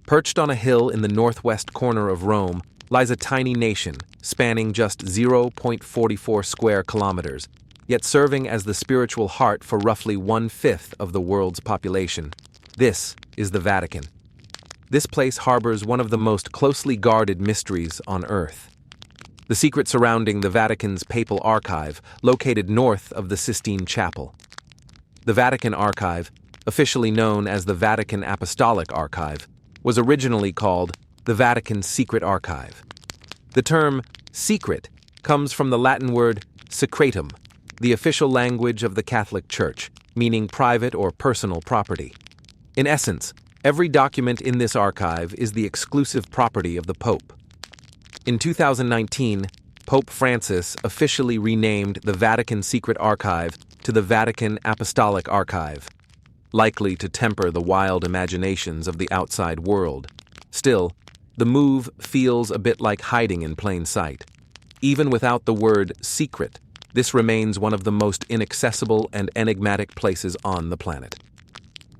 Perched on a hill in the northwest corner of Rome lies a tiny nation spanning just 0.44 square kilometers, yet serving as the spiritual heart for roughly 1/5 of the world's population. This is the Vatican. This place harbors one of the most closely guarded mysteries on Earth. The secret surrounding the Vatican's papal archive, located north of the Sistine Chapel. The Vatican Archive, officially known as the Vatican Apostolic Archive, was originally called the Vatican Secret Archive. The term secret comes from the Latin word secretum, the official language of the Catholic Church, meaning private or personal property. In essence, every document in this archive is the exclusive property of the Pope. In 2019, Pope Francis officially renamed the Vatican Secret Archive to the Vatican Apostolic Archive, likely to temper the wild imaginations of the outside world. Still, the move feels a bit like hiding in plain sight. Even without the word secret, this remains one of the most inaccessible and enigmatic places on the planet.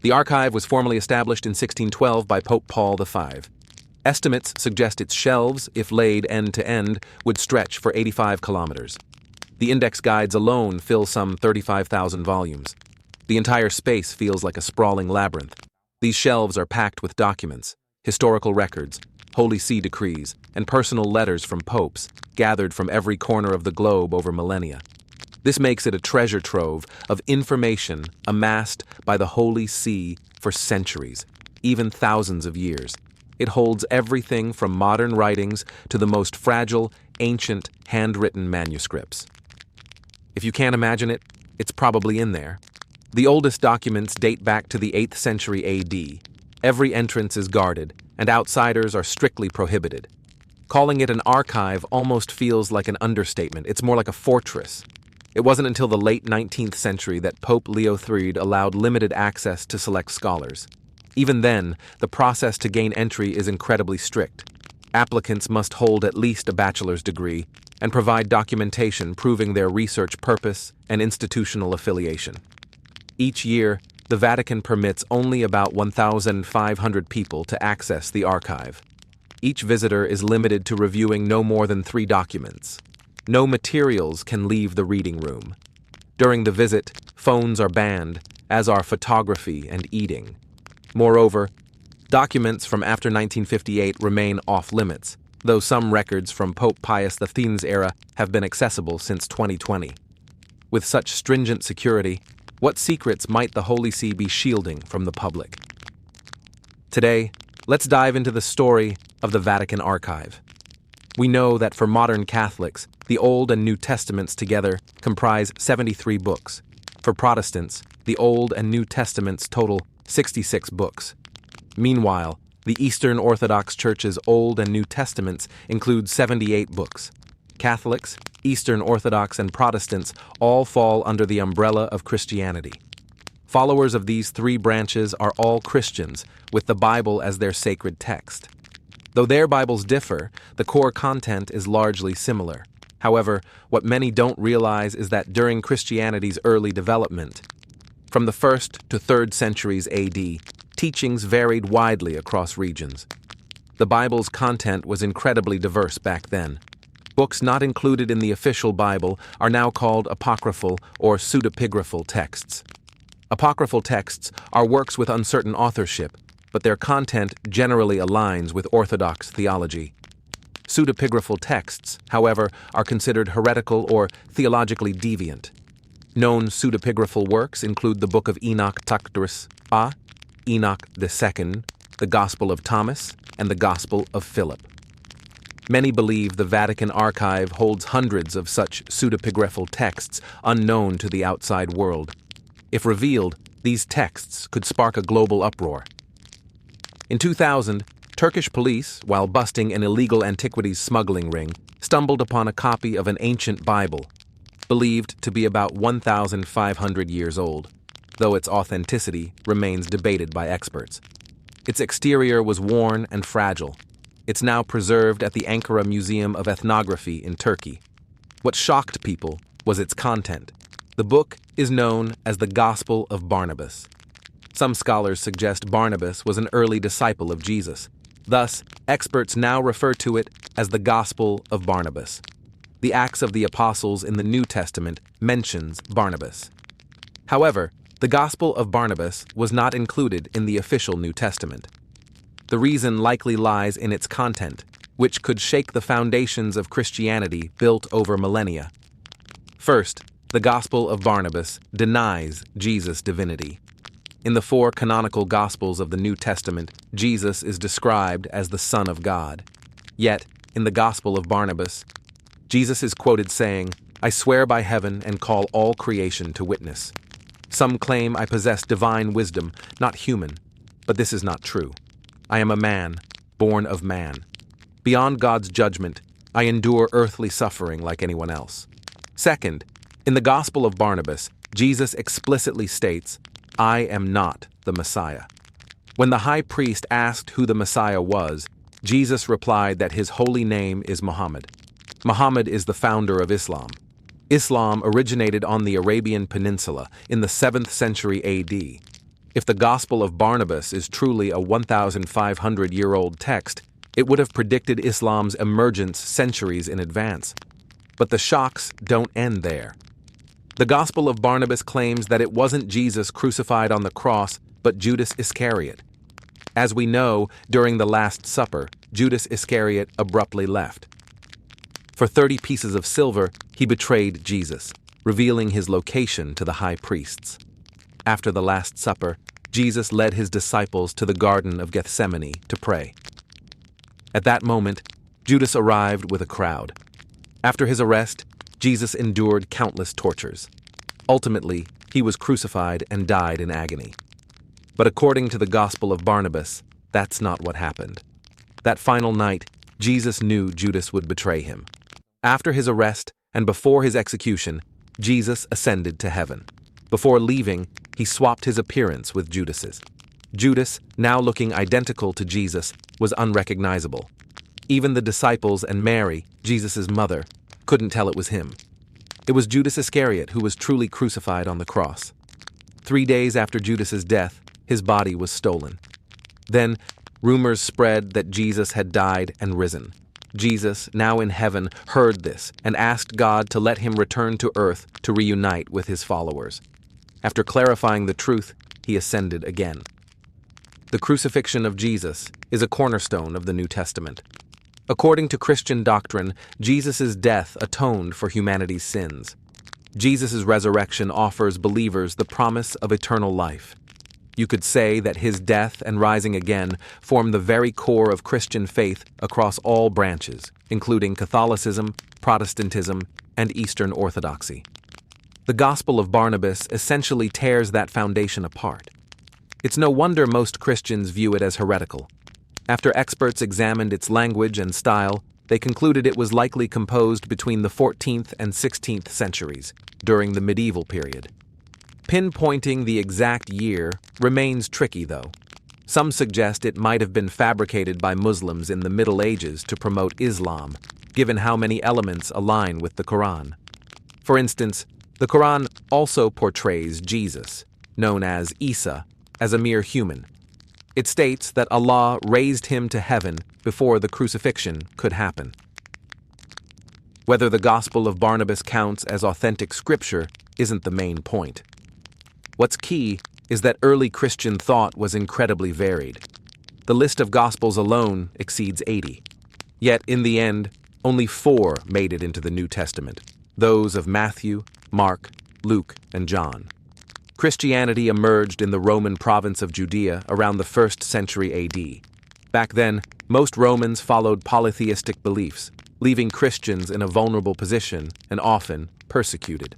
The archive was formally established in 1612 by Pope Paul V. Estimates suggest its shelves, if laid end to end, would stretch for 85 kilometers. The index guides alone fill some 35,000 volumes. The entire space feels like a sprawling labyrinth. These shelves are packed with documents, historical records, Holy See decrees, and personal letters from popes, gathered from every corner of the globe over millennia. This makes it a treasure trove of information amassed by the Holy See for centuries, even thousands of years. It holds everything from modern writings to the most fragile, ancient, handwritten manuscripts. If you can't imagine it, it's probably in there. The oldest documents date back to the 8th century AD. Every entrance is guarded, and outsiders are strictly prohibited. Calling it an archive almost feels like an understatement. It's more like a fortress. It wasn't until the late 19th century that Pope Leo III allowed limited access to select scholars. Even then, the process to gain entry is incredibly strict. Applicants must hold at least a bachelor's degree and provide documentation proving their research purpose and institutional affiliation. Each year, the Vatican permits only about 1,500 people to access the archive. Each visitor is limited to reviewing no more than 3 documents. No materials can leave the reading room. During the visit, phones are banned, as are photography and eating. Moreover, documents from after 1958 remain off-limits, though some records from Pope Pius X's era have been accessible since 2020. With such stringent security, what secrets might the Holy See be shielding from the public? Today, let's dive into the story of the Vatican Archive. We know that for modern Catholics, the Old and New Testaments together comprise 73 books. For Protestants, the Old and New Testaments total 66 books. Meanwhile, the Eastern Orthodox Church's Old and New Testaments include 78 books. Catholics, Eastern Orthodox, and Protestants all fall under the umbrella of Christianity. Followers of these 3 branches are all Christians, with the Bible as their sacred text. Though their Bibles differ, the core content is largely similar. However, what many don't realize is that during Christianity's early development, from the 1st to 3rd centuries AD, teachings varied widely across regions. The Bible's content was incredibly diverse back then. Books not included in the official Bible are now called apocryphal or pseudepigraphal texts. Apocryphal texts are works with uncertain authorship, but their content generally aligns with Orthodox theology. Pseudepigraphal texts, however, are considered heretical or theologically deviant. Known pseudepigraphal works include the Book of Enoch Tuctris A, Enoch II, the Gospel of Thomas, and the Gospel of Philip. Many believe the Vatican Archive holds hundreds of such pseudepigraphal texts unknown to the outside world. If revealed, these texts could spark a global uproar. In 2000, Turkish police, while busting an illegal antiquities smuggling ring, stumbled upon a copy of an ancient Bible, believed to be about 1,500 years old, though its authenticity remains debated by experts. Its exterior was worn and fragile. It's now preserved at the Ankara Museum of Ethnography in Turkey. What shocked people was its content. The book is known as the Gospel of Barnabas. Some scholars suggest Barnabas was an early disciple of Jesus, Thus, experts now refer to it as the Gospel of Barnabas. The Acts of the Apostles in the New Testament mentions Barnabas. However, the Gospel of Barnabas was not included in the official New Testament. The reason likely lies in its content, which could shake the foundations of Christianity built over millennia. First, the Gospel of Barnabas denies Jesus' divinity. In the 4 canonical Gospels of the New Testament, Jesus is described as the Son of God. Yet, in the Gospel of Barnabas, Jesus is quoted saying, "I swear by heaven and call all creation to witness." Some claim I possess divine wisdom, not human, but this is not true. I am a man, born of man. Beyond God's judgment, I endure earthly suffering like anyone else. Second, in the Gospel of Barnabas, Jesus explicitly states, "I am not the Messiah." When the high priest asked who the Messiah was, Jesus replied that his holy name is Muhammad. Muhammad is the founder of Islam. Islam originated on the Arabian Peninsula in the 7th century AD. If the Gospel of Barnabas is truly a 1,500-year-old text, it would have predicted Islam's emergence centuries in advance. But the shocks don't end there. The Gospel of Barnabas claims that it wasn't Jesus crucified on the cross, but Judas Iscariot. As we know, during the Last Supper, Judas Iscariot abruptly left. For 30 pieces of silver, he betrayed Jesus, revealing his location to the high priests. After the Last Supper, Jesus led his disciples to the Garden of Gethsemane to pray. At that moment, Judas arrived with a crowd. After his arrest, Jesus endured countless tortures. Ultimately, he was crucified and died in agony. But according to the Gospel of Barnabas, that's not what happened. That final night, Jesus knew Judas would betray him. After his arrest and before his execution, Jesus ascended to heaven. Before leaving, he swapped his appearance with Judas's. Judas, now looking identical to Jesus, was unrecognizable. Even the disciples and Mary, Jesus' mother, couldn't tell it was him. It was Judas Iscariot who was truly crucified on the cross. 3 days after Judas's death, his body was stolen. Then, rumors spread that Jesus had died and risen. Jesus, now in heaven, heard this and asked God to let him return to earth to reunite with his followers. After clarifying the truth, he ascended again. The crucifixion of Jesus is a cornerstone of the New Testament. According to Christian doctrine, Jesus' death atoned for humanity's sins. Jesus' resurrection offers believers the promise of eternal life. You could say that his death and rising again form the very core of Christian faith across all branches, including Catholicism, Protestantism, and Eastern Orthodoxy. The Gospel of Barnabas essentially tears that foundation apart. It's no wonder most Christians view it as heretical. After experts examined its language and style, they concluded it was likely composed between the 14th and 16th centuries, during the medieval period. Pinpointing the exact year remains tricky, though. Some suggest it might have been fabricated by Muslims in the Middle Ages to promote Islam, given how many elements align with the Quran. For instance, the Quran also portrays Jesus, known as Isa, as a mere human. It states that Allah raised him to heaven before the crucifixion could happen. Whether the Gospel of Barnabas counts as authentic scripture isn't the main point. What's key is that early Christian thought was incredibly varied. The list of Gospels alone exceeds 80. Yet, in the end, only 4 made it into the New Testament, those of Matthew, Mark, Luke, and John. Christianity emerged in the Roman province of Judea around the 1st century AD. Back then, most Romans followed polytheistic beliefs, leaving Christians in a vulnerable position and often persecuted.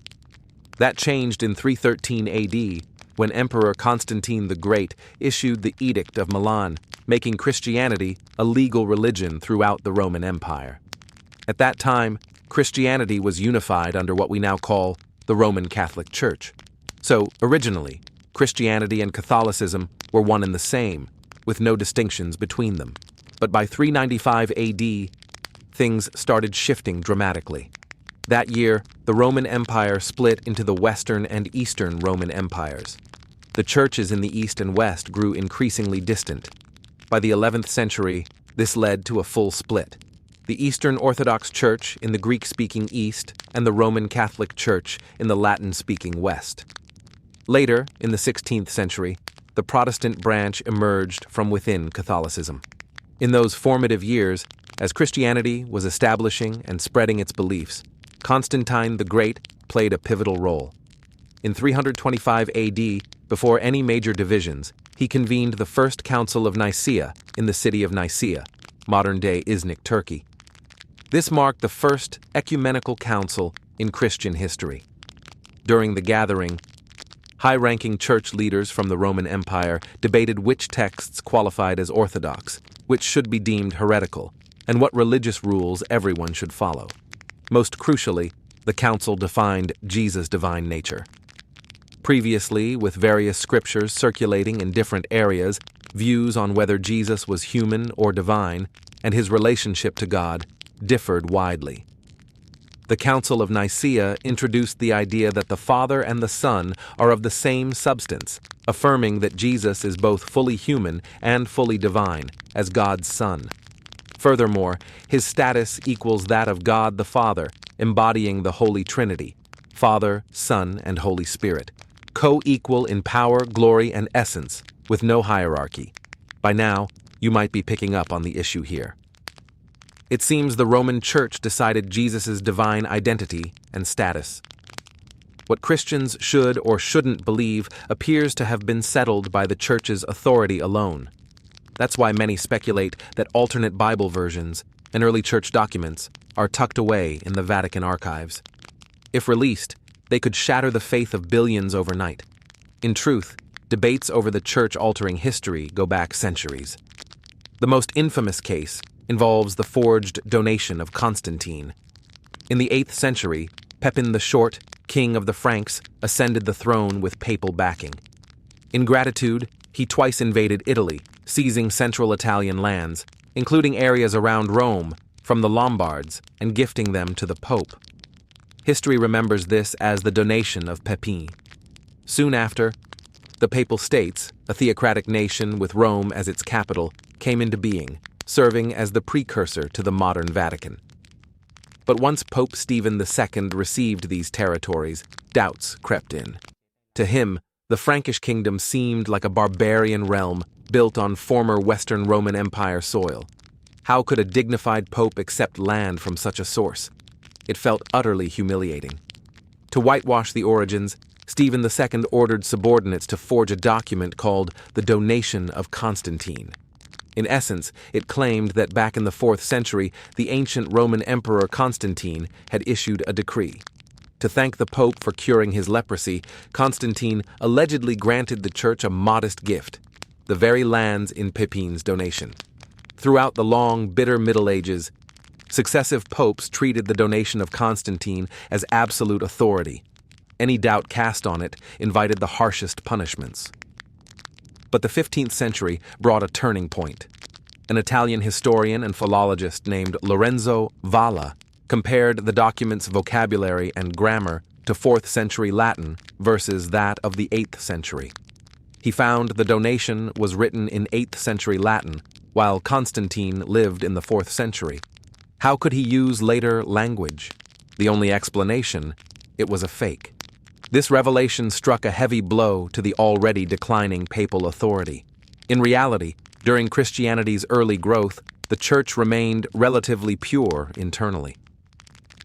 That changed in 313 AD, when Emperor Constantine the Great issued the Edict of Milan, making Christianity a legal religion throughout the Roman Empire. At that time, Christianity was unified under what we now call the Roman Catholic Church. So, originally, Christianity and Catholicism were one and the same, with no distinctions between them. But by 395 AD, things started shifting dramatically. That year, the Roman Empire split into the Western and Eastern Roman Empires. The churches in the East and West grew increasingly distant. By the 11th century, this led to a full split. The Eastern Orthodox Church in the Greek-speaking East and the Roman Catholic Church in the Latin-speaking West. Later, in the 16th century, the Protestant branch emerged from within Catholicism. In those formative years, as Christianity was establishing and spreading its beliefs, Constantine the Great played a pivotal role. In 325 AD, before any major divisions, he convened the First Council of Nicaea in the city of Nicaea, modern-day Iznik, Turkey. This marked the first ecumenical council in Christian history. During the gathering, high-ranking church leaders from the Roman Empire debated which texts qualified as orthodox, which should be deemed heretical, and what religious rules everyone should follow. Most crucially, the council defined Jesus' divine nature. Previously, with various scriptures circulating in different areas, views on whether Jesus was human or divine, and his relationship to God, differed widely. The Council of Nicaea introduced the idea that the Father and the Son are of the same substance, affirming that Jesus is both fully human and fully divine, as God's Son. Furthermore, his status equals that of God the Father, embodying the Holy Trinity, Father, Son, and Holy Spirit, co-equal in power, glory, and essence, with no hierarchy. By now, you might be picking up on the issue here. It seems the Roman Church decided Jesus' divine identity and status. What Christians should or shouldn't believe appears to have been settled by the Church's authority alone. That's why many speculate that alternate Bible versions and early Church documents are tucked away in the Vatican archives. If released, they could shatter the faith of billions overnight. In truth, debates over the Church-altering history go back centuries. The most infamous case involves the forged donation of Constantine. In the 8th century, Pepin the Short, king of the Franks, ascended the throne with papal backing. In gratitude, he twice invaded Italy, seizing central Italian lands, including areas around Rome, from the Lombards, and gifting them to the Pope. History remembers this as the donation of Pepin. Soon after, the Papal States, a theocratic nation with Rome as its capital, came into being, serving as the precursor to the modern Vatican. But once Pope Stephen II received these territories, doubts crept in. To him, the Frankish kingdom seemed like a barbarian realm built on former Western Roman Empire soil. How could a dignified pope accept land from such a source? It felt utterly humiliating. To whitewash the origins, Stephen II ordered subordinates to forge a document called the Donation of Constantine. In essence, it claimed that back in the 4th century, the ancient Roman Emperor Constantine had issued a decree. To thank the Pope for curing his leprosy, Constantine allegedly granted the Church a modest gift, the very lands in Pepin's donation. Throughout the long, bitter Middle Ages, successive popes treated the donation of Constantine as absolute authority. Any doubt cast on it invited the harshest punishments. But the 15th century brought a turning point. An Italian historian and philologist named Lorenzo Valla compared the document's vocabulary and grammar to 4th century Latin versus that of the 8th century. He found the donation was written in 8th century Latin, while Constantine lived in the 4th century. How could he use later language? The only explanation, it was a fake. This revelation struck a heavy blow to the already declining papal authority. In reality, during Christianity's early growth, the Church remained relatively pure internally.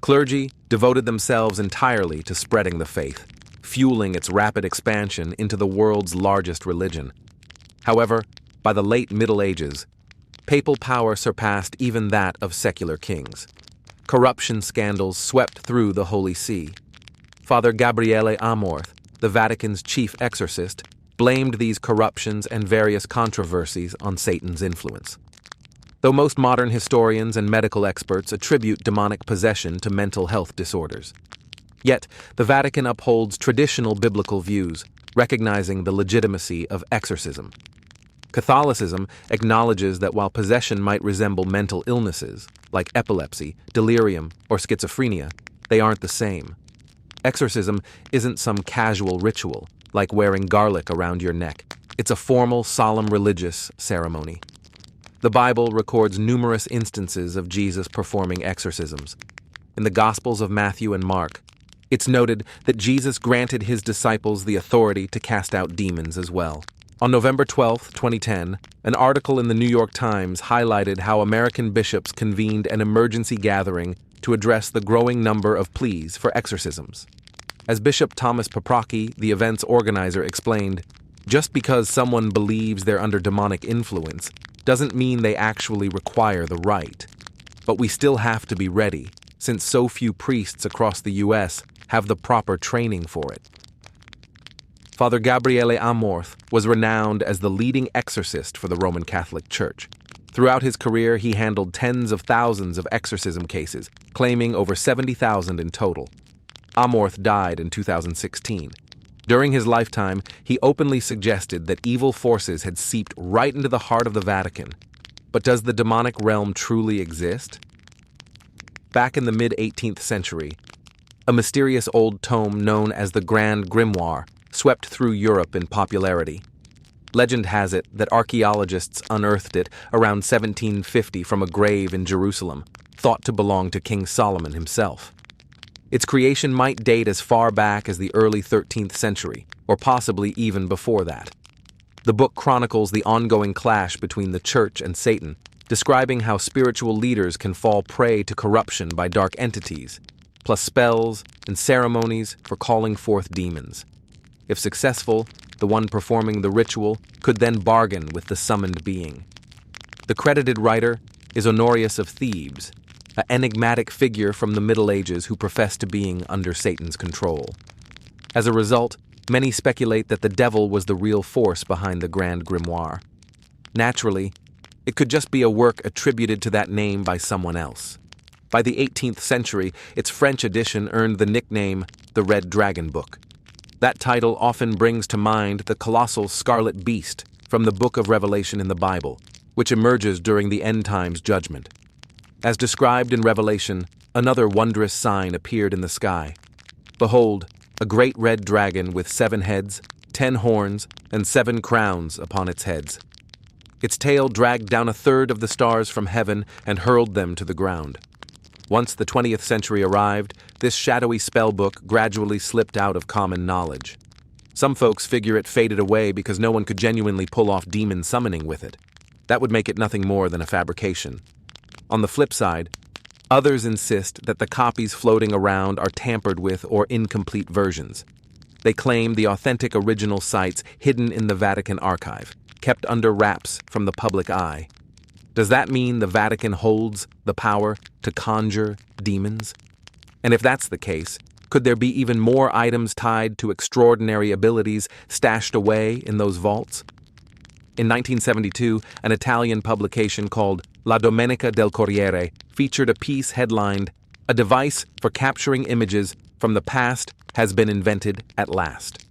Clergy devoted themselves entirely to spreading the faith, fueling its rapid expansion into the world's largest religion. However, by the late Middle Ages, papal power surpassed even that of secular kings. Corruption scandals swept through the Holy See. Father Gabriele Amorth, the Vatican's chief exorcist, blamed these corruptions and various controversies on Satan's influence. Though most modern historians and medical experts attribute demonic possession to mental health disorders. Yet, the Vatican upholds traditional biblical views, recognizing the legitimacy of exorcism. Catholicism acknowledges that while possession might resemble mental illnesses, like epilepsy, delirium, or schizophrenia, they aren't the same. Exorcism isn't some casual ritual, like wearing garlic around your neck. It's a formal, solemn religious ceremony. The Bible records numerous instances of Jesus performing exorcisms. In the Gospels of Matthew and Mark, it's noted that Jesus granted his disciples the authority to cast out demons as well. On November 12, 2010, an article in the New York Times highlighted how American bishops convened an emergency gathering to address the growing number of pleas for exorcisms. As Bishop Thomas Paprocki, the event's organizer, explained, just because someone believes they're under demonic influence doesn't mean they actually require the rite. But we still have to be ready, since so few priests across the U.S. have the proper training for it. Father Gabriele Amorth was renowned as the leading exorcist for the Roman Catholic Church. Throughout his career, he handled tens of thousands of exorcism cases, claiming over 70,000 in total. Amorth died in 2016. During his lifetime, he openly suggested that evil forces had seeped right into the heart of the Vatican. But does the demonic realm truly exist? Back in the mid-18th century, a mysterious old tome known as the Grand Grimoire swept through Europe in popularity. Legend has it that archaeologists unearthed it around 1750 from a grave in Jerusalem, thought to belong to King Solomon himself. Its creation might date as far back as the early 13th century, or possibly even before that. The book chronicles the ongoing clash between the Church and Satan, describing how spiritual leaders can fall prey to corruption by dark entities, plus spells and ceremonies for calling forth demons. If successful, the one performing the ritual could then bargain with the summoned being. The credited writer is Honorius of Thebes, an enigmatic figure from the Middle Ages who professed to being under Satan's control. As a result, many speculate that the devil was the real force behind the Grand Grimoire. Naturally, it could just be a work attributed to that name by someone else. By the 18th century, its French edition earned the nickname the Red Dragon Book. That title often brings to mind the colossal scarlet beast from the Book of Revelation in the Bible, which emerges during the end times judgment. As described in Revelation, another wondrous sign appeared in the sky. Behold, a great red dragon with 7 heads, 10 horns, and 7 crowns upon its heads. Its tail dragged down 1/3 of the stars from heaven and hurled them to the ground. Once the 20th century arrived, this shadowy spellbook gradually slipped out of common knowledge. Some folks figure it faded away because no one could genuinely pull off demon summoning with it. That would make it nothing more than a fabrication. On the flip side, others insist that the copies floating around are tampered with or incomplete versions. They claim the authentic original site's hidden in the Vatican Archive, kept under wraps from the public eye. Does that mean the Vatican holds the power to conjure demons? And if that's the case, could there be even more items tied to extraordinary abilities stashed away in those vaults? In 1972, an Italian publication called La Domenica del Corriere featured a piece headlined, "A device for capturing images from the past has been invented at last."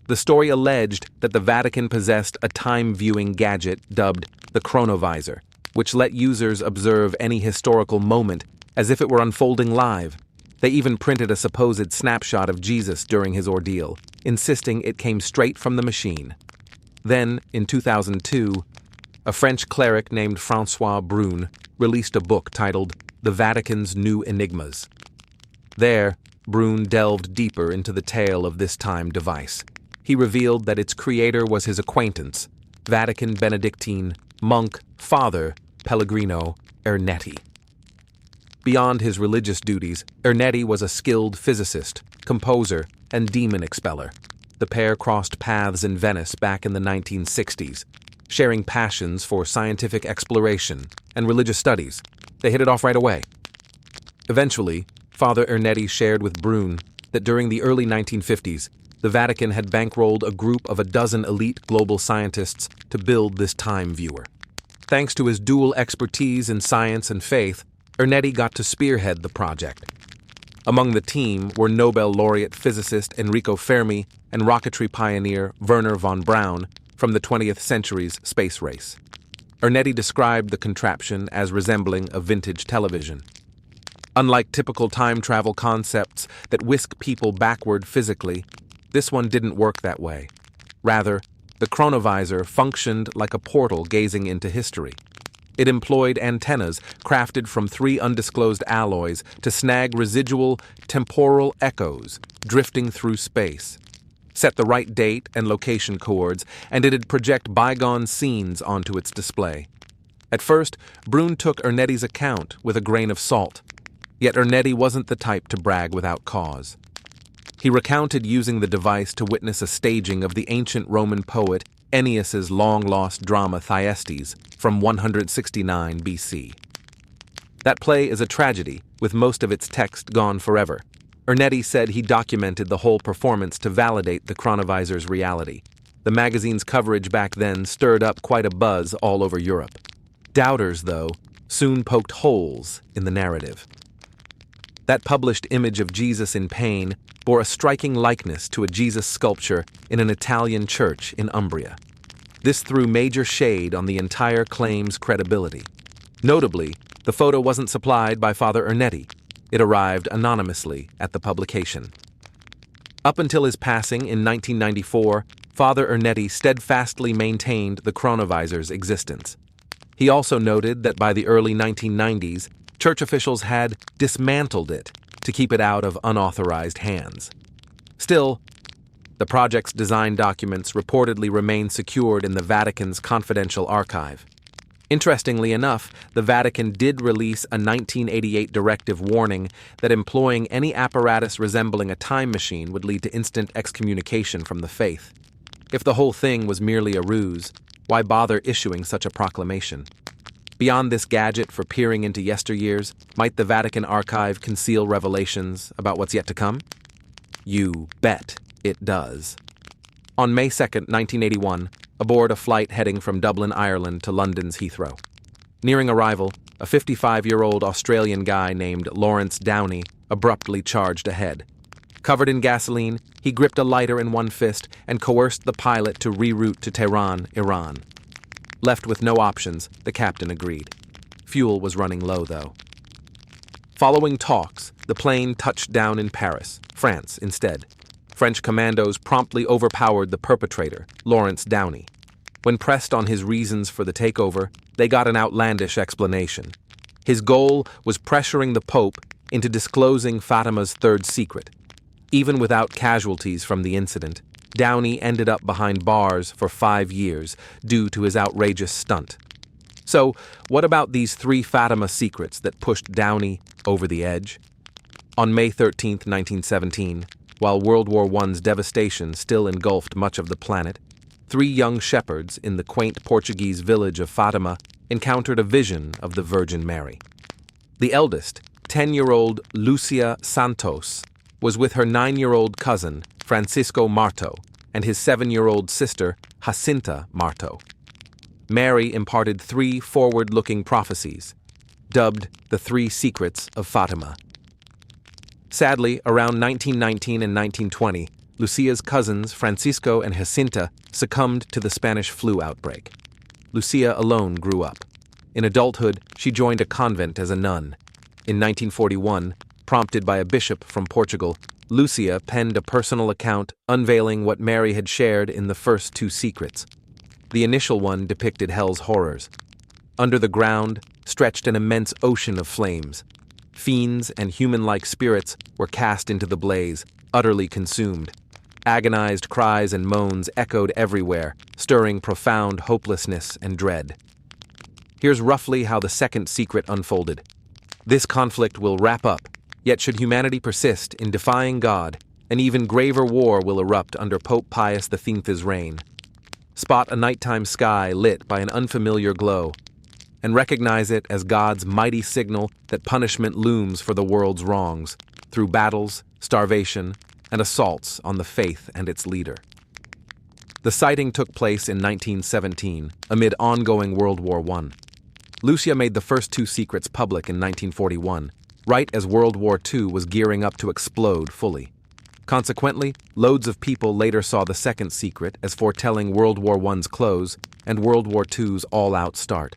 The story alleged that the Vatican possessed a time-viewing gadget dubbed the Chronovisor, which let users observe any historical moment as if it were unfolding live. They even printed a supposed snapshot of Jesus during his ordeal, insisting it came straight from the machine. Then, in 2002, a French cleric named François Brune released a book titled The Vatican's New Enigmas. There, Brune delved deeper into the tale of this time device. He revealed that its creator was his acquaintance, Vatican Benedictine monk Father Pellegrino Ernetti. Beyond his religious duties, Ernetti was a skilled physicist, composer, and demon expeller. The pair crossed paths in Venice back in the 1960s, sharing passions for scientific exploration and religious studies. They hit it off right away. Eventually, Father Ernetti shared with Brune that during the early 1950s, the Vatican had bankrolled a group of 12 elite global scientists to build this time viewer. Thanks to his dual expertise in science and faith, Ernetti got to spearhead the project. Among the team were Nobel laureate physicist Enrico Fermi and rocketry pioneer Wernher von Braun from the 20th century's space race. Ernetti described the contraption as resembling a vintage television. Unlike typical time travel concepts that whisk people backward physically, this one didn't work that way. Rather, the Chronovisor functioned like a portal gazing into history. It employed antennas crafted from 3 undisclosed alloys to snag residual temporal echoes drifting through space. Set the right date and location chords, and it'd project bygone scenes onto its display. At first, Brune took Ernetti's account with a grain of salt, yet Ernetti wasn't the type to brag without cause. He recounted using the device to witness a staging of the ancient Roman poet Ennius's long-lost drama Thyestes from 169 BC. That play is a tragedy, with most of its text gone forever. Ernetti said he documented the whole performance to validate the Chronovisor's reality. The magazine's coverage back then stirred up quite a buzz all over Europe. Doubters, though, soon poked holes in the narrative. That published image of Jesus in pain bore a striking likeness to a Jesus sculpture in an Italian church in Umbria. This threw major shade on the entire claim's credibility. Notably, the photo wasn't supplied by Father Ernetti. It arrived anonymously at the publication. Up until his passing in 1994, Father Ernetti steadfastly maintained the Chronovisor's existence. He also noted that by the early 1990s, church officials had dismantled it to keep it out of unauthorized hands. Still, the project's design documents reportedly remain secured in the Vatican's confidential archive. Interestingly enough, the Vatican did release a 1988 directive warning that employing any apparatus resembling a time machine would lead to instant excommunication from the faith. If the whole thing was merely a ruse, why bother issuing such a proclamation? Beyond this gadget for peering into yesteryears, might the Vatican archive conceal revelations about what's yet to come? You bet it does. On May 2, 1981, aboard a flight heading from Dublin, Ireland to London's Heathrow. Nearing arrival, a 55-year-old Australian guy named Lawrence Downey abruptly charged ahead. Covered in gasoline, he gripped a lighter in one fist and coerced the pilot to reroute to Tehran, Iran. Left with no options, the captain agreed. Fuel was running low, though. Following talks, the plane touched down in Paris, France, instead. French commandos promptly overpowered the perpetrator, Lawrence Downey. When pressed on his reasons for the takeover, they got an outlandish explanation. His goal was pressuring the Pope into disclosing Fatima's third secret. Even without casualties from the incident, Downey ended up behind bars for 5 years due to his outrageous stunt. So, what about these 3 Fatima secrets that pushed Downey over the edge? On May 13, 1917, while World War I's devastation still engulfed much of the planet, 3 young shepherds in the quaint Portuguese village of Fatima encountered a vision of the Virgin Mary. The eldest, 10-year-old Lucia Santos, was with her 9-year-old cousin, Francisco Marto, and his 7-year-old sister, Jacinta Marto. Mary imparted 3 forward-looking prophecies, dubbed the 3 Secrets of Fatima. Sadly, around 1919 and 1920, Lucia's cousins, Francisco and Jacinta, succumbed to the Spanish flu outbreak. Lucia alone grew up. In adulthood, she joined a convent as a nun. In 1941, prompted by a bishop from Portugal, Lucia penned a personal account unveiling what Mary had shared in the first 2 secrets. The initial one depicted hell's horrors. Under the ground stretched an immense ocean of flames. Fiends and human-like spirits were cast into the blaze, utterly consumed. Agonized cries and moans echoed everywhere, stirring profound hopelessness and dread. Here's roughly how the second secret unfolded. This conflict will wrap up, yet should humanity persist in defying God, an even graver war will erupt under Pope Pius X's reign. Spot a nighttime sky lit by an unfamiliar glow, and recognize it as God's mighty signal that punishment looms for the world's wrongs, through battles, starvation, and assaults on the faith and its leader. The sighting took place in 1917, amid ongoing World War I. Lucia made the first 2 secrets public in 1941, right as World War II was gearing up to explode fully. Consequently, loads of people later saw the second secret as foretelling World War I's close and World War II's all-out start.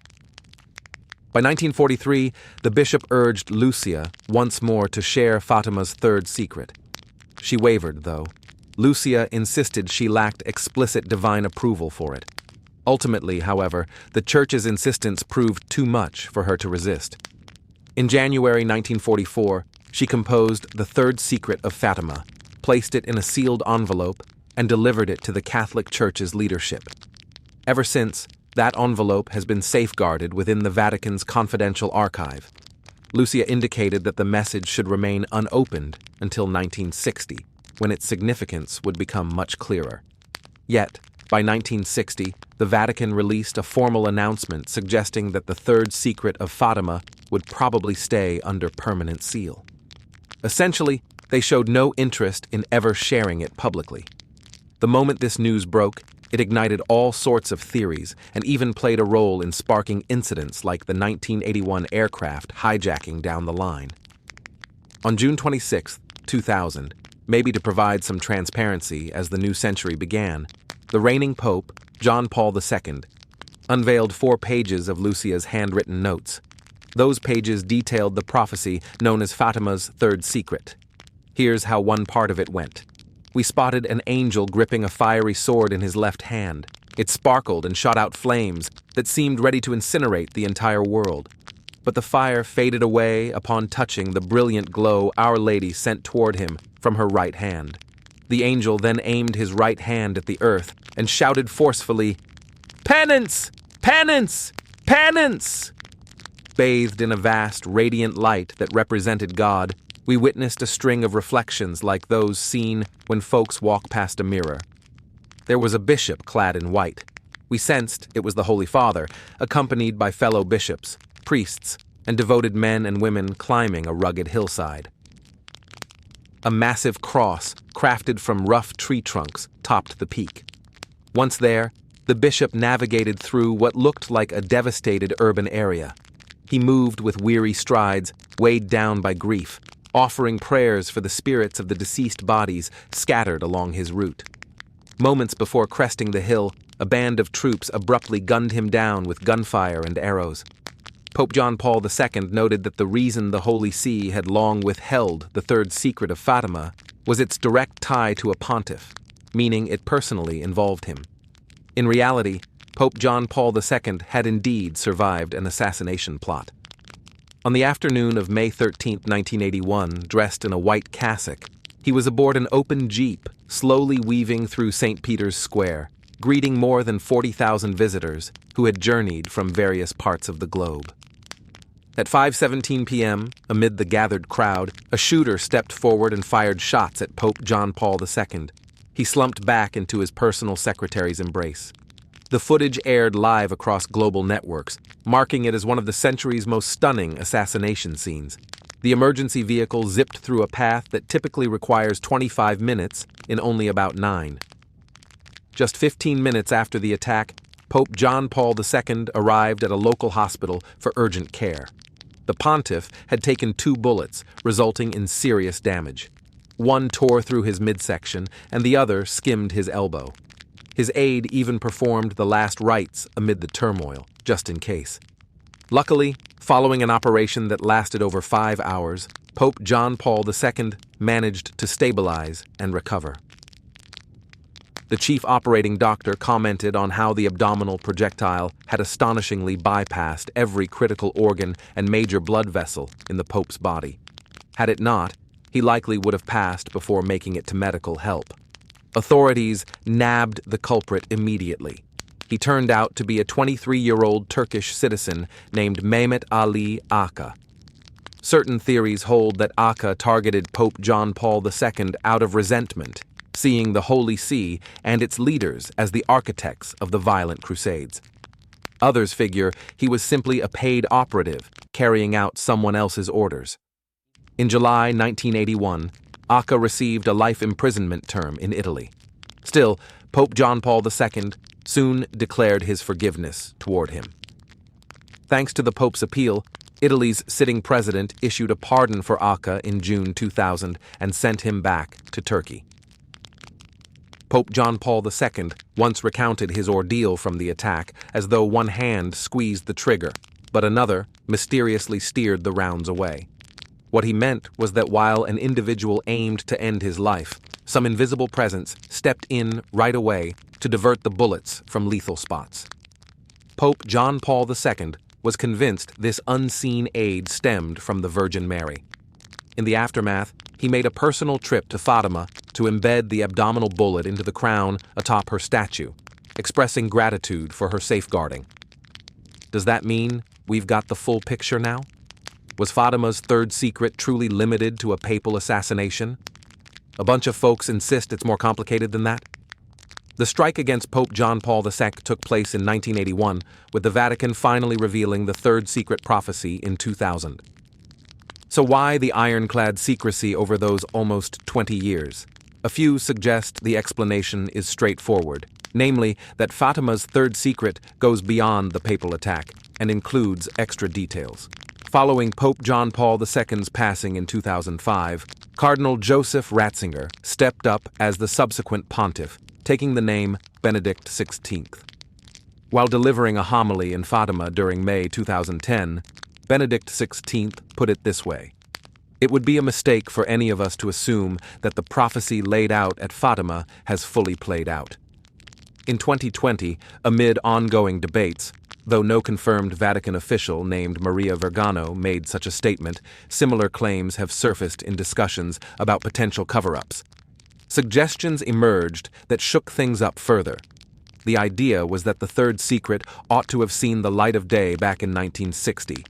By 1943, the bishop urged Lucia once more to share Fatima's third secret. She wavered, though. Lucia insisted she lacked explicit divine approval for it. Ultimately, however, the Church's insistence proved too much for her to resist. In January 1944, she composed the Third Secret of Fatima, placed it in a sealed envelope, and delivered it to the Catholic Church's leadership. Ever since, that envelope has been safeguarded within the Vatican's confidential archive. Lucia indicated that the message should remain unopened until 1960, when its significance would become much clearer. Yet, by 1960, the Vatican released a formal announcement suggesting that the Third Secret of Fatima would probably stay under permanent seal. Essentially, they showed no interest in ever sharing it publicly. The moment this news broke, it ignited all sorts of theories and even played a role in sparking incidents like the 1981 aircraft hijacking down the line. On June 26, 2000, maybe to provide some transparency as the new century began, the reigning Pope, John Paul II, unveiled 4 pages of Lucia's handwritten notes. Those pages detailed the prophecy known as Fatima's Third Secret. Here's how one part of it went. We spotted an angel gripping a fiery sword in his left hand. It sparkled and shot out flames that seemed ready to incinerate the entire world. But the fire faded away upon touching the brilliant glow Our Lady sent toward him from her right hand. The angel then aimed his right hand at the earth and shouted forcefully, "Penance! Penance! Penance!" Bathed in a vast, radiant light that represented God, we witnessed a string of reflections like those seen when folks walk past a mirror. There was a bishop clad in white. We sensed it was the Holy Father, accompanied by fellow bishops, priests, and devoted men and women climbing a rugged hillside. A massive cross, crafted from rough tree trunks, topped the peak. Once there, the bishop navigated through what looked like a devastated urban area. He moved with weary strides, weighed down by grief, offering prayers for the spirits of the deceased bodies scattered along his route. Moments before cresting the hill, a band of troops abruptly gunned him down with gunfire and arrows. Pope John Paul II noted that the reason the Holy See had long withheld the Third Secret of Fatima was its direct tie to a pontiff, meaning it personally involved him. In reality, Pope John Paul II had indeed survived an assassination plot. On the afternoon of May 13, 1981, dressed in a white cassock, he was aboard an open jeep, slowly weaving through St. Peter's Square, greeting more than 40,000 visitors who had journeyed from various parts of the globe. At 5:17 p.m., amid the gathered crowd, a shooter stepped forward and fired shots at Pope John Paul II. He slumped back into his personal secretary's embrace. The footage aired live across global networks, marking it as one of the century's most stunning assassination scenes. The emergency vehicle zipped through a path that typically requires 25 minutes in only about 9. Just 15 minutes after the attack, Pope John Paul II arrived at a local hospital for urgent care. The pontiff had taken 2 bullets, resulting in serious damage. One tore through his midsection, and the other skimmed his elbow. His aide even performed the last rites amid the turmoil, just in case. Luckily, following an operation that lasted over 5 hours, Pope John Paul II managed to stabilize and recover. The chief operating doctor commented on how the abdominal projectile had astonishingly bypassed every critical organ and major blood vessel in the Pope's body. Had it not, he likely would have passed before making it to medical help. Authorities nabbed the culprit immediately. He turned out to be a 23-year-old Turkish citizen named Mehmet Ali Aka. Certain theories hold that Aka targeted Pope John Paul II out of resentment, seeing the Holy See and its leaders as the architects of the violent crusades. Others figure he was simply a paid operative carrying out someone else's orders. In July 1981, Aka received a life imprisonment term in Italy. Still, Pope John Paul II soon declared his forgiveness toward him. Thanks to the Pope's appeal, Italy's sitting president issued a pardon for Aka in June 2000 and sent him back to Turkey. Pope John Paul II once recounted his ordeal from the attack as though one hand squeezed the trigger, but another mysteriously steered the rounds away. What he meant was that while an individual aimed to end his life, some invisible presence stepped in right away to divert the bullets from lethal spots. Pope John Paul II was convinced this unseen aid stemmed from the Virgin Mary. In the aftermath, he made a personal trip to Fatima to embed the abdominal bullet into the crown atop her statue, expressing gratitude for her safeguarding. Does that mean we've got the full picture now? Was Fatima's third secret truly limited to a papal assassination? A bunch of folks insist it's more complicated than that. The strike against Pope John Paul II took place in 1981, with the Vatican finally revealing the third secret prophecy in 2000. So why the ironclad secrecy over those almost 20 years? A few suggest the explanation is straightforward, namely that Fatima's third secret goes beyond the papal attack and includes extra details. Following Pope John Paul II's passing in 2005, Cardinal Joseph Ratzinger stepped up as the subsequent pontiff, taking the name Benedict XVI. While delivering a homily in Fatima during May 2010, Benedict XVI put it this way: "It would be a mistake for any of us to assume that the prophecy laid out at Fatima has fully played out." In 2020, amid ongoing debates, though no confirmed Vatican official named Maria Vergano made such a statement, similar claims have surfaced in discussions about potential cover-ups. Suggestions emerged that shook things up further. The idea was that the third secret ought to have seen the light of day back in 1960.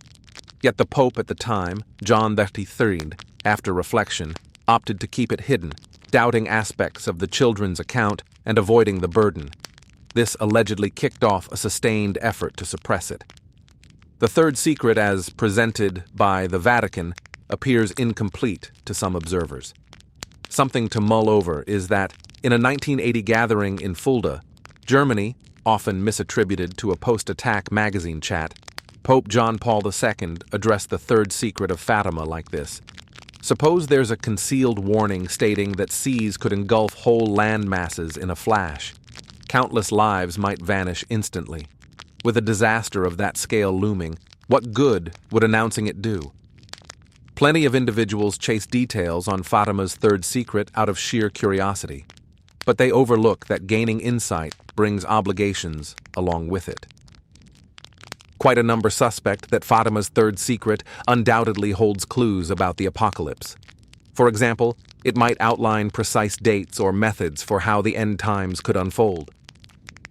Yet the Pope at the time, John XXIII, after reflection, opted to keep it hidden, doubting aspects of the children's account and avoiding the burden. This allegedly kicked off a sustained effort to suppress it. The third secret, as presented by the Vatican, appears incomplete to some observers. Something to mull over is that, in a 1980 gathering in Fulda, Germany, often misattributed to a post-attack magazine chat, Pope John Paul II addressed the third secret of Fatima like this: "Suppose there's a concealed warning stating that seas could engulf whole land masses in a flash. Countless lives might vanish instantly. With a disaster of that scale looming, what good would announcing it do?" Plenty of individuals chase details on Fatima's third secret out of sheer curiosity, but they overlook that gaining insight brings obligations along with it. Quite a number suspect that Fatima's third secret undoubtedly holds clues about the apocalypse. For example, it might outline precise dates or methods for how the end times could unfold.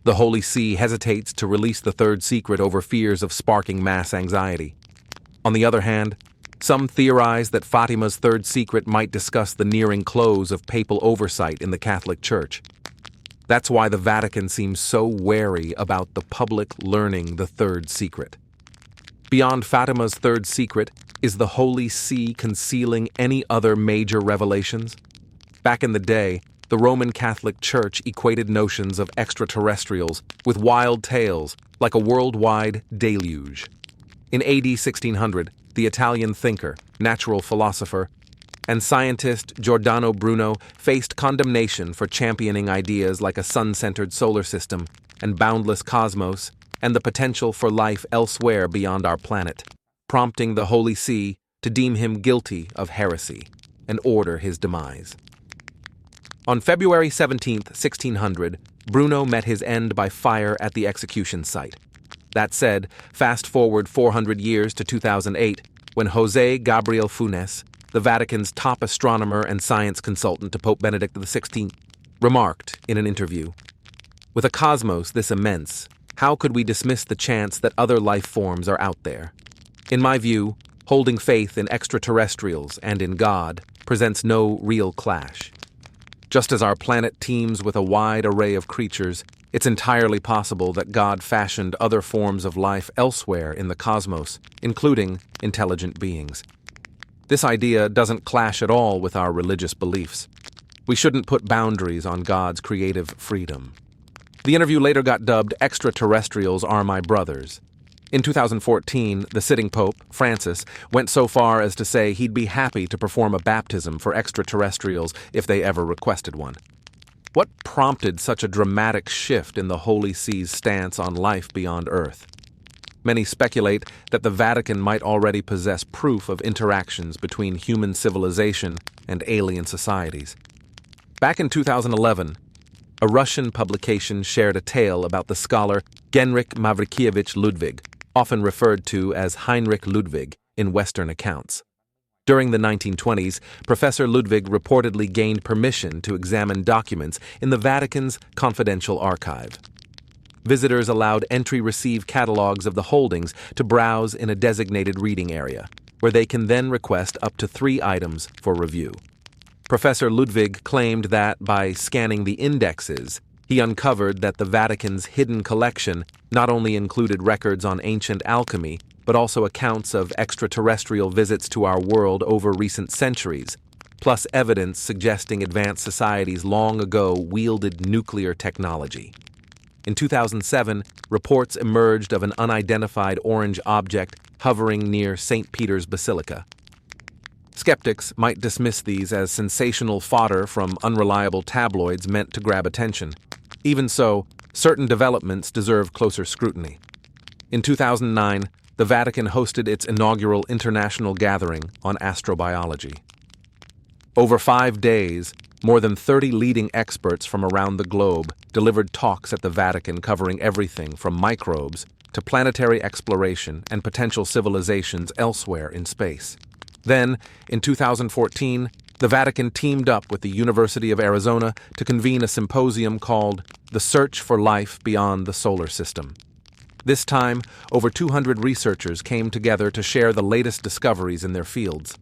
The Holy See hesitates to release the third secret over fears of sparking mass anxiety. On the other hand, some theorize that Fatima's third secret might discuss the nearing close of papal oversight in the Catholic Church. That's why the Vatican seems so wary about the public learning the third secret. Beyond Fatima's third secret, is the Holy See concealing any other major revelations? Back in the day, the Roman Catholic Church equated notions of extraterrestrials with wild tales like a worldwide deluge. In AD 1600, the Italian thinker, natural philosopher, and scientist Giordano Bruno faced condemnation for championing ideas like a sun-centered solar system and boundless cosmos and the potential for life elsewhere beyond our planet, prompting the Holy See to deem him guilty of heresy and order his demise. On February 17, 1600, Bruno met his end by fire at the execution site. That said, fast forward 400 years to 2008, when José Gabriel Funes, the Vatican's top astronomer and science consultant to Pope Benedict XVI, remarked in an interview, "With a cosmos this immense, how could we dismiss the chance that other life forms are out there? In my view, holding faith in extraterrestrials and in God presents no real clash. Just as our planet teems with a wide array of creatures, it's entirely possible that God fashioned other forms of life elsewhere in the cosmos, including intelligent beings. This idea doesn't clash at all with our religious beliefs. We shouldn't put boundaries on God's creative freedom." The interview later got dubbed "Extraterrestrials Are My Brothers." In 2014, the sitting Pope, Francis, went so far as to say he'd be happy to perform a baptism for extraterrestrials if they ever requested one. What prompted such a dramatic shift in the Holy See's stance on life beyond Earth? Many speculate that the Vatican might already possess proof of interactions between human civilization and alien societies. Back in 2011, A Russian publication shared a tale about the scholar Genrikh Mavrikievich Ludwig, often referred to as Heinrich Ludwig in Western accounts. During the 1920s, Professor Ludwig reportedly gained permission to examine documents in the Vatican's confidential archive. Visitors allowed entry-receive catalogs of the holdings to browse in a designated reading area, where they can then request up to 3 items for review. Professor Ludwig claimed that by scanning the indexes, he uncovered that the Vatican's hidden collection not only included records on ancient alchemy, but also accounts of extraterrestrial visits to our world over recent centuries, plus evidence suggesting advanced societies long ago wielded nuclear technology. In 2007, reports emerged of an unidentified orange object hovering near St. Peter's Basilica. Skeptics might dismiss these as sensational fodder from unreliable tabloids meant to grab attention. Even so, certain developments deserve closer scrutiny. In 2009, the Vatican hosted its inaugural international gathering on astrobiology. Over 5 days, more than 30 leading experts from around the globe delivered talks at the Vatican covering everything from microbes to planetary exploration and potential civilizations elsewhere in space. Then, in 2014, the Vatican teamed up with the University of Arizona to convene a symposium called The Search for Life Beyond the Solar System. This time, over 200 researchers came together to share the latest discoveries in their fields.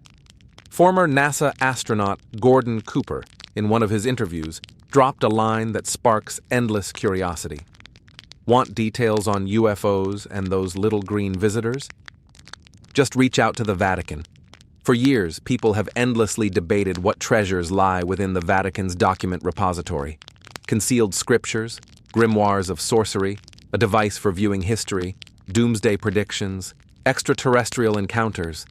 Former NASA astronaut Gordon Cooper, in one of his interviews, dropped a line that sparks endless curiosity. Want details on UFOs and those little green visitors? Just reach out to the Vatican. For years, people have endlessly debated what treasures lie within the Vatican's document repository. Concealed scriptures, grimoires of sorcery, a device for viewing history, doomsday predictions, extraterrestrial encounters.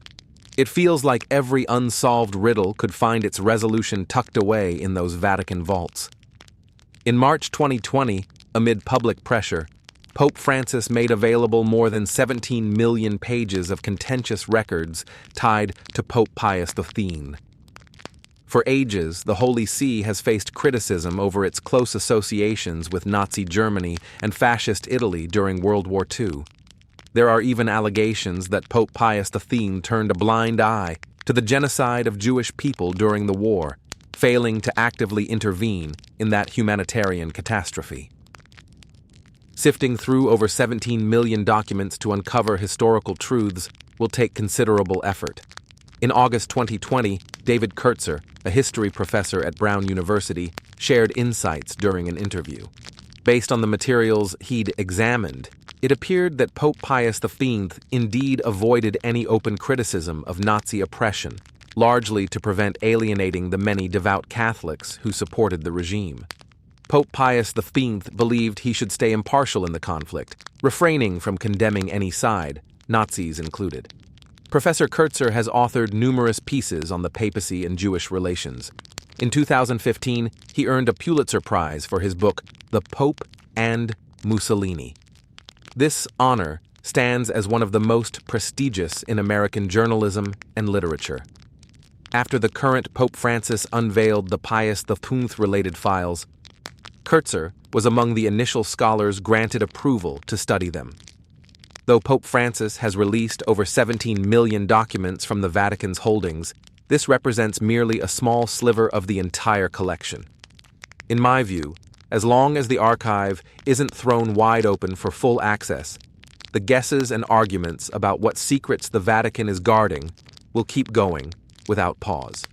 It feels like every unsolved riddle could find its resolution tucked away in those Vatican vaults. In March 2020, amid public pressure, Pope Francis made available more than 17 million pages of contentious records tied to Pope Pius X. For ages, the Holy See has faced criticism over its close associations with Nazi Germany and Fascist Italy during World War II. There are even allegations that Pope Pius X turned a blind eye to the genocide of Jewish people during the war, failing to actively intervene in that humanitarian catastrophe. Sifting through over 17 million documents to uncover historical truths will take considerable effort. In August 2020, David Kurtzer, a history professor at Brown University, shared insights during an interview. Based on the materials he'd examined, it appeared that Pope Pius V indeed avoided any open criticism of Nazi oppression, largely to prevent alienating the many devout Catholics who supported the regime. Pope Pius V believed he should stay impartial in the conflict, refraining from condemning any side, Nazis included. Professor Kurtzer has authored numerous pieces on the papacy and Jewish relations. In 2015, he earned a Pulitzer Prize for his book, The Pope and Mussolini. This honor stands as one of the most prestigious in American journalism and literature. After the current Pope Francis unveiled the Pius X-related files, Kurtzer was among the initial scholars granted approval to study them. Though Pope Francis has released over 17 million documents from the Vatican's holdings, this represents merely a small sliver of the entire collection. In my view, as long as the archive isn't thrown wide open for full access, the guesses and arguments about what secrets the Vatican is guarding will keep going without pause.